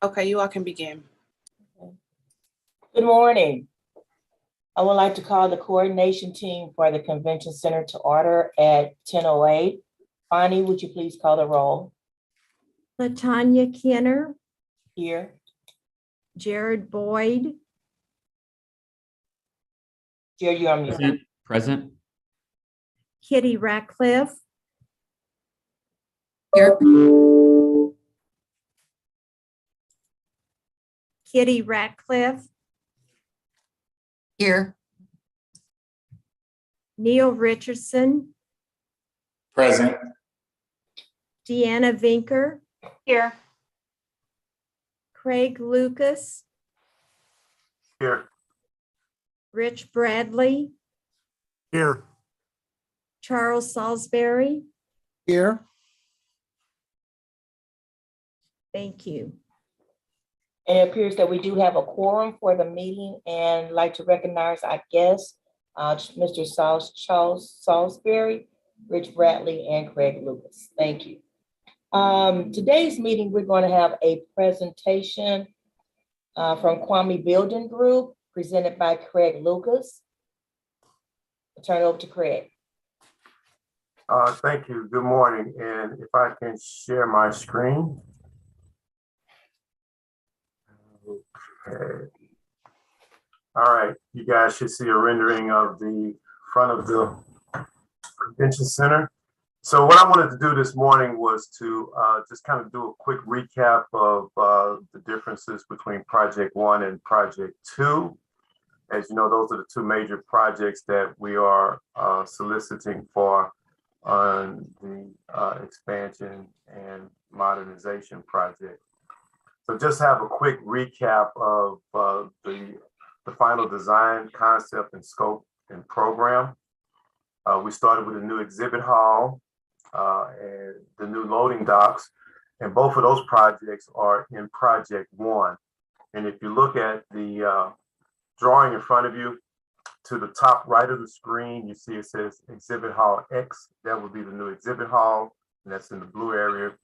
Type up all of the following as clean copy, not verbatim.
Okay, you all can begin. Good morning. I would like to call the coordination team for the Convention Center to order at 10:08. Bonnie, would you please call the roll? Latanya Kenner, Here. Jared Boyd, Jerry, you're on mute. Present. Kitty Ratcliffe, Here. Kitty Ratcliffe, Here. Neil Richardson, Present. Deanna Vinker, Here. Craig Lucas, Here. Rich Bradley, Here. Charles Salisbury. Here. Thank you. And it appears that we do have a quorum for the meeting and like to recognize our guests, Mr. Charles Salisbury, Rich Bradley, and Craig Lucas. Thank you. Today's meeting, we're going to have a presentation from Kwame Building Group presented by Craig Lucas. I'll turn it over to Craig. Thank you. Good morning. And if I can share my screen. Okay. All right. You guys should see a rendering of the front of the Convention Center. So what I wanted to do this morning was to just kind of do a quick recap of the differences between Project 1 and Project 2. As you know, those are the two major projects that we are soliciting for on the expansion and modernization project. So just have a quick recap of the final design, concept, and scope and program. We started with a new exhibit hall and the new loading docks, and both of those projects are in Project 1. And if you look at the drawing in front of you, to the top right of the screen, you see it says Exhibit Hall X. That would be the new exhibit hall, and that's in the blue area.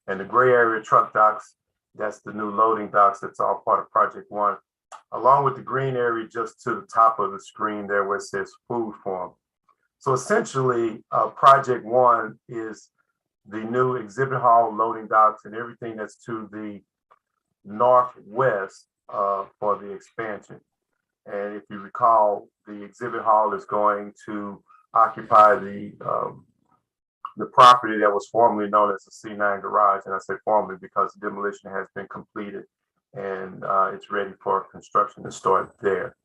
And the gray area truck docks, that's the new loading docks. That's all part of Project 1, along with the green area just to the top of the screen there where it says food form. So essentially, Project 1 is the new exhibit hall, loading docks, and everything that's to the northwest for the expansion. And if you recall, the exhibit hall is going to occupy the property that was formerly known as the C9 garage. And I say formerly because the demolition has been completed and it's ready for construction to start there.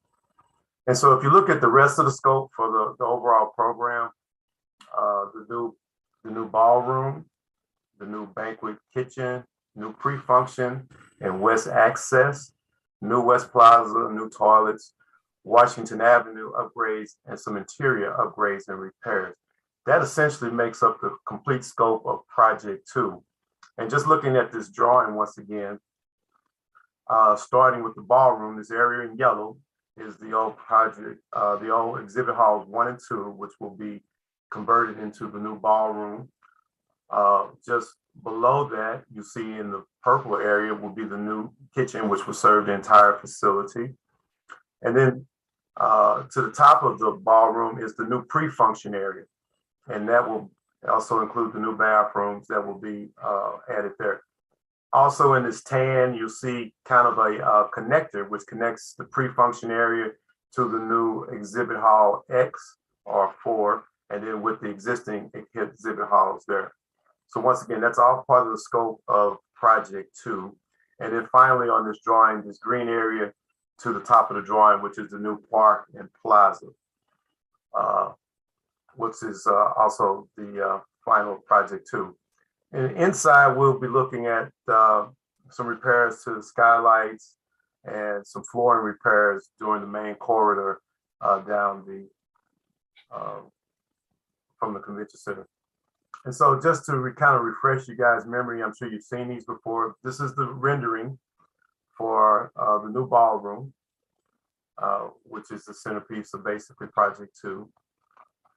And so if you look at the rest of the scope for the overall program, the new ballroom, the new banquet kitchen, new pre-function and west access, new West Plaza, new toilets, Washington Avenue upgrades, and some interior upgrades and repairs. That essentially makes up the complete scope of Project 2. And just looking at this drawing once again, starting with the ballroom, this area in yellow is the old project, the old exhibit halls 1 and 2, which will be converted into the new ballroom. Just below that, you see in the purple area will be the new kitchen, which will serve the entire facility. And then to the top of the ballroom is the new pre-function area. And that will also include the new bathrooms that will be added there. Also in this tan, you'll see kind of a connector, which connects the pre-function area to the new exhibit hall X or 4, and then with the existing exhibit halls there. So once again, that's all part of the scope of Project 2. And then finally on this drawing, this green area to the top of the drawing, which is the new park and plaza, which is also the final Project 2. And inside, we'll be looking at some repairs to the skylights and some flooring repairs during the main corridor down the from the convention center. And so just to kind of refresh you guys' memory, I'm sure you've seen these before. This is the rendering for the new ballroom, which is the centerpiece of basically Project 2.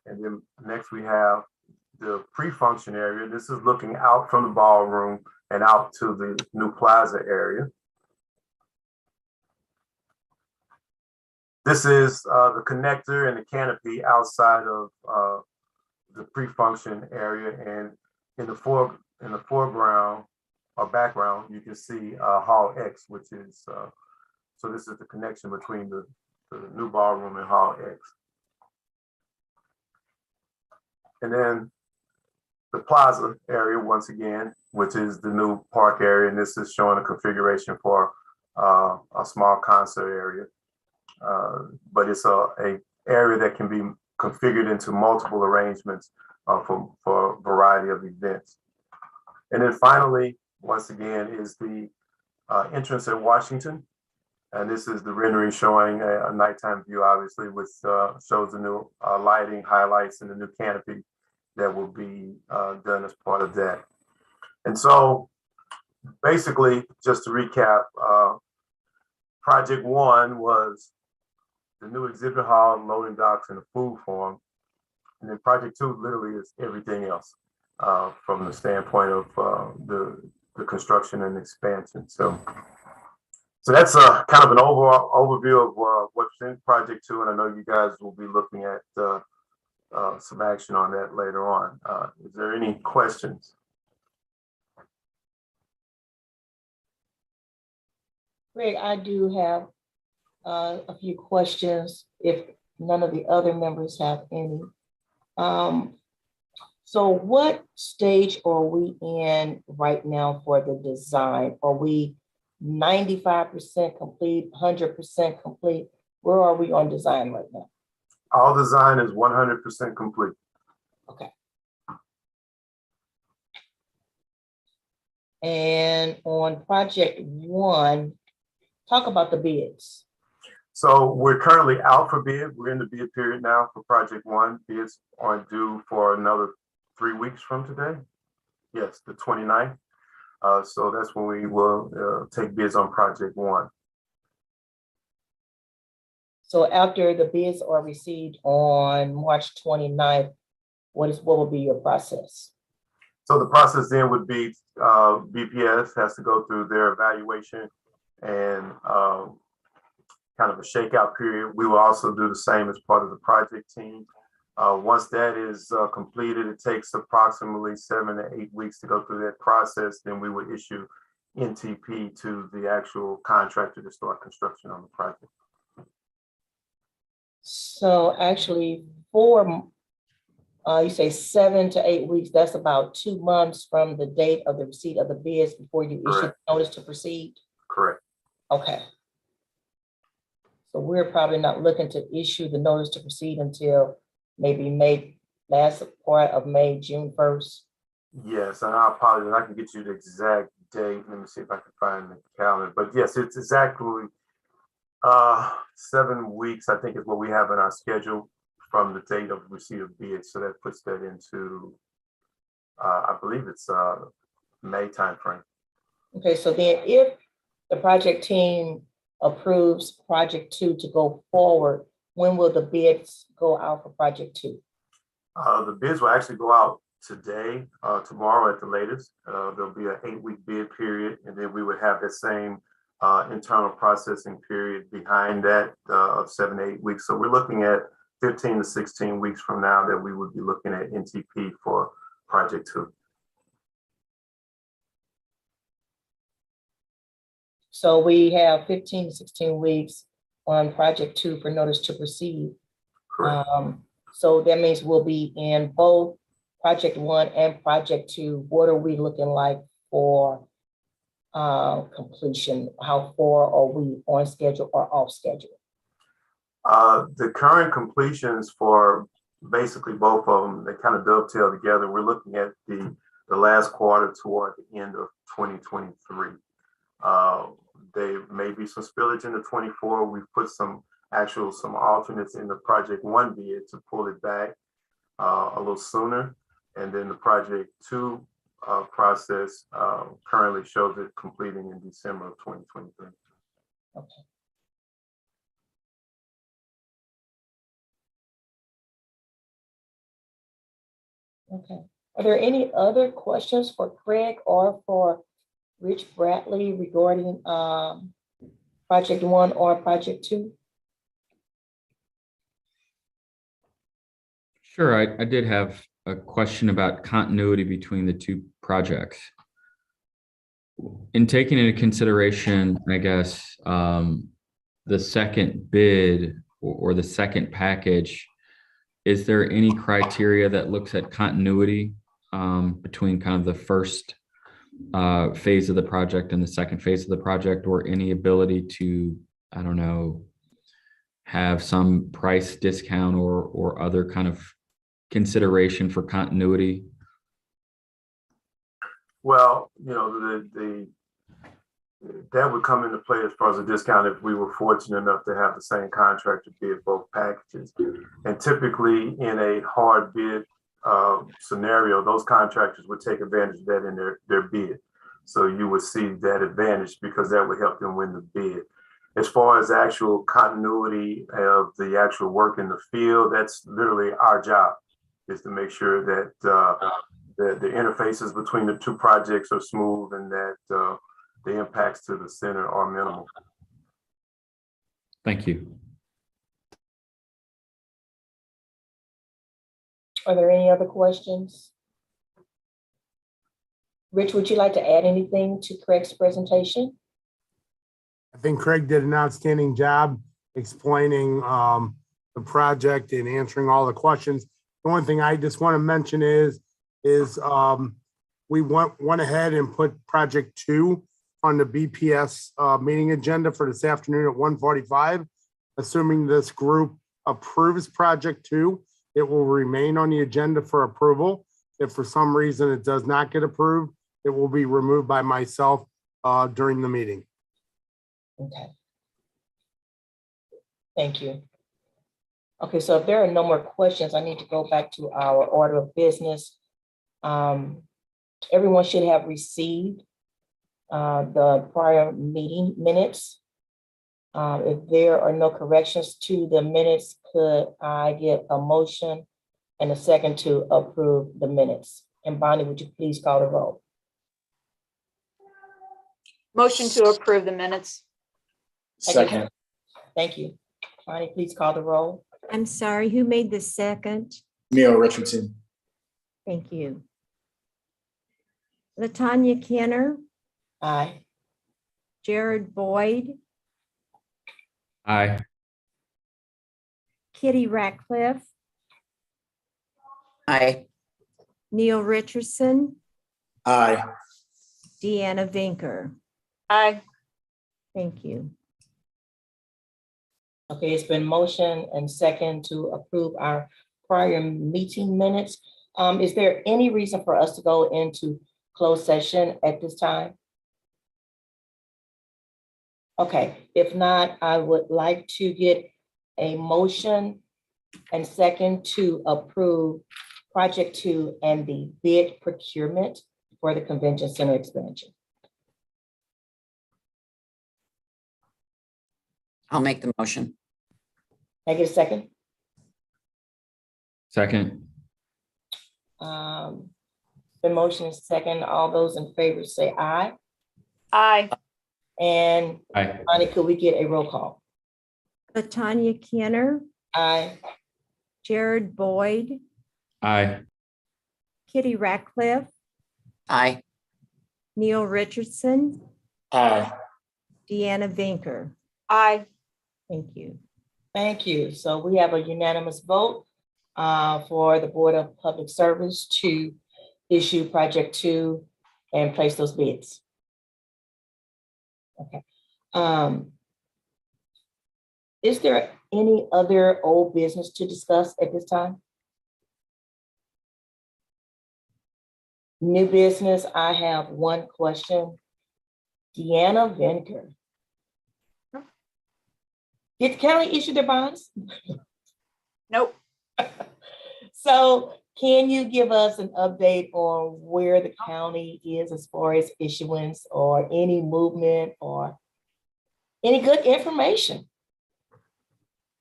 And then next we have the pre-function area. This is looking out from the ballroom and out to the new plaza area. This is the connector and the canopy outside of the pre-function area, and in the foreground or background, you can see Hall X, which is so this is the connection between the new ballroom and Hall X. And then the plaza area, once again, which is the new park area, and this is showing a configuration for a small concert area. But it's a area that can be configured into multiple arrangements for a variety of events. And then finally, once again, is the entrance at Washington. And this is the rendering showing a nighttime view, obviously, which shows the new lighting highlights and the new canopy that will be done as part of that. And so basically, just to recap, project one was the new exhibit hall, loading docks, and the food farm. And then project two literally is everything else from the standpoint of the construction and expansion. So that's a kind of an overall overview of what's in project two. And I know you guys will be looking at some action on that later on. Is there any questions? Greg, I do have a few questions if none of the other members have any. So what stage are we in right now for the design? Are we 95% complete, 100% complete? Where are we on design right now? All design is 100% complete. Okay. And on project one, talk about the bids. So we're currently out for bid. We're in the bid period now for project one. Bids are due for another 3 weeks from today. Yes, the 29th. So that's when we will take bids on project one. So after the bids are received on March 29th, what will be your process? So the process then would be BPS has to go through their evaluation and kind of a shakeout period. We will also do the same as part of the project team. Once that is completed, it takes approximately 7 to 8 weeks to go through that process. Then we would issue NTP to the actual contractor to start construction on the project. So actually you say 7 to 8 weeks, that's about 2 months from the date of the receipt of the bids before you issue notice to proceed? Correct. Okay. So we're probably not looking to issue the notice to proceed until maybe last part of May, June 1st. Yes, and I apologize. I can get you the exact date. Let me see if I can find the calendar. But yes, it's exactly 7 weeks, I think, is what we have in our schedule from the date of receipt of bids. So that puts that into, I believe it's May timeframe. Okay, so then if the project team approves project two to go forward, when will the bids go out for project two? The bids will actually go out today, tomorrow at the latest. There'll be an 8-week bid period, and then we would have that same internal processing period behind that of 7 to 8 weeks. So we're looking at 15 to 16 weeks from now that we would be looking at NTP for project two. So we have 15 to 16 weeks on project two for notice to proceed. Correct. So that means we'll be in both project one and project two. What are we looking like for completion? How far are we on schedule or off schedule? The current completions for basically both of them, they kind of dovetail together. We're looking at the last quarter toward the end of 2023. There may be some spillage into 24. We've put some alternates in the project one bid to pull it back a little sooner. And then the project two process currently shows it completing in December of 2023. Okay. Okay. Are there any other questions for Craig or for Rich Bradley regarding project one or project two? Sure, I did have a question about continuity between the two projects. In taking into consideration, I guess, the second bid or the second package, is there any criteria that looks at continuity between kind of the first phase of the project and the second phase of the project, or any ability to, I don't know, have some price discount or other kind of consideration for continuity? Well, that would come into play as far as a discount if we were fortunate enough to have the same contractor bid both packages. And typically in a hard bid scenario, those contractors would take advantage of that in their bid. So you would see that advantage because that would help them win the bid. As far as actual continuity of the actual work in the field, that's literally our job, is to make sure that the interfaces between the two projects are smooth and that the impacts to the center are minimal. Thank you. Are there any other questions? Rich, would you like to add anything to Craig's presentation? I think Craig did an outstanding job explaining the project and answering all the questions. The only thing I just want to mention is we went ahead and put project 2 on the BPS meeting agenda for this afternoon at 1:45. Assuming this group approves project 2, it will remain on the agenda for approval. If for some reason it does not get approved, it will be removed by myself during the meeting. Okay. Thank you. Okay, so if there are no more questions, I need to go back to our order of business. Everyone should have received the prior meeting minutes. If there are no corrections to the minutes, could I get a motion and a second to approve the minutes? And Bonnie, would you please call the roll? Motion to approve the minutes. Second. Thank you. Bonnie, please call the roll. I'm sorry, who made the second? Neil Richardson. Thank you. Latanya Kenner, Aye. Jared Boyd, Aye. Kitty Ratcliffe, Aye. Neil Richardson, Aye. Deanna Vinker. Aye. Thank you. Okay, it's been motion and second to approve our prior meeting minutes. Is there any reason for us to go into closed session at this time? Okay, if not, I would like to get a motion and second to approve project 2 and the bid procurement for the convention center expansion. I'll make the motion. Can I get a second? Second. The motion is second. All those in favor say aye. Aye. And Aye. Bonnie, could we get a roll call? Latanya Kenner, Aye. Jared Boyd, Aye. Kitty Ratcliffe, Aye. Neil Richardson, Aye. Deanna Vinker. Aye. Thank you. Thank you. So we have a unanimous vote for the Board of Public Service to issue project 2 and place those bids. Okay. Is there any other old business to discuss at this time? New business, I have one question. Deanna Vinker. Did the county issue their bonds? Nope. So can you give us an update on where the county is as far as issuance or any movement or any good information?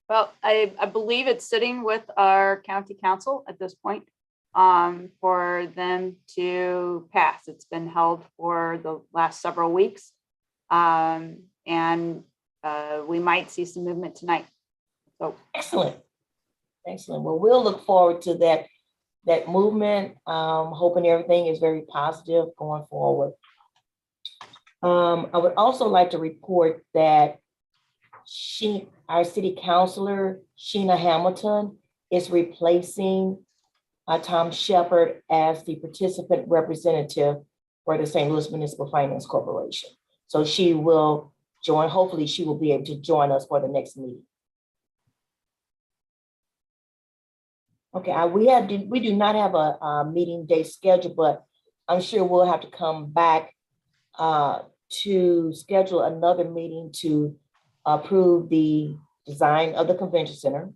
Well, I believe it's sitting with our county council at this point for them to pass. It's been held for the last several weeks. And we might see some movement tonight. So Excellent. Excellent. Well, we'll look forward to that movement. Hoping everything is very positive going forward. I would also like to report that our city councilor, Sheena Hamilton, is replacing Tom Shepard as the participant representative for the St. Louis Municipal Finance Corporation. So she will join, hopefully she will be able to join us for the next meeting. Okay, we do not have a meeting date scheduled, but I'm sure we'll have to come back to schedule another meeting to approve the design of the convention center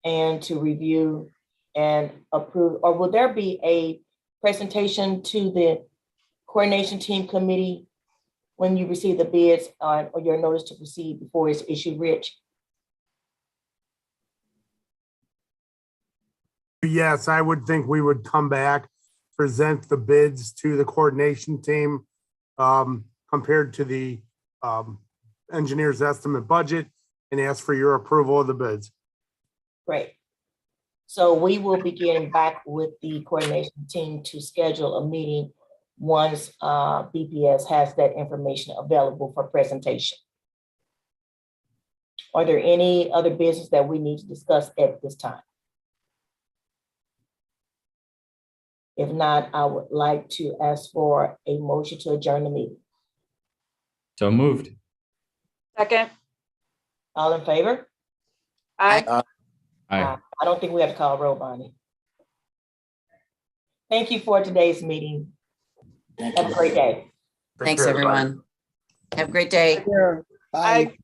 and to review and approve, or will there be a presentation to the coordination team committee when you receive the bids or your notice to proceed before it's issued, Rich? Yes, I would think we would come back, present the bids to the coordination team compared to the engineer's estimate budget and ask for your approval of the bids. Great. So we will be getting back with the coordination team to schedule a meeting once BPS has that information available for presentation. Are there any other business that we need to discuss at this time? If not, I would like to ask for a motion to adjourn the meeting. So moved. Second. All in favor? Aye. Aye. I don't think we have to call roll, Bonnie. Thank you for today's meeting. Thank Have a you. great day. Thanks, care, everybody. everyone. Have a great day. Aye.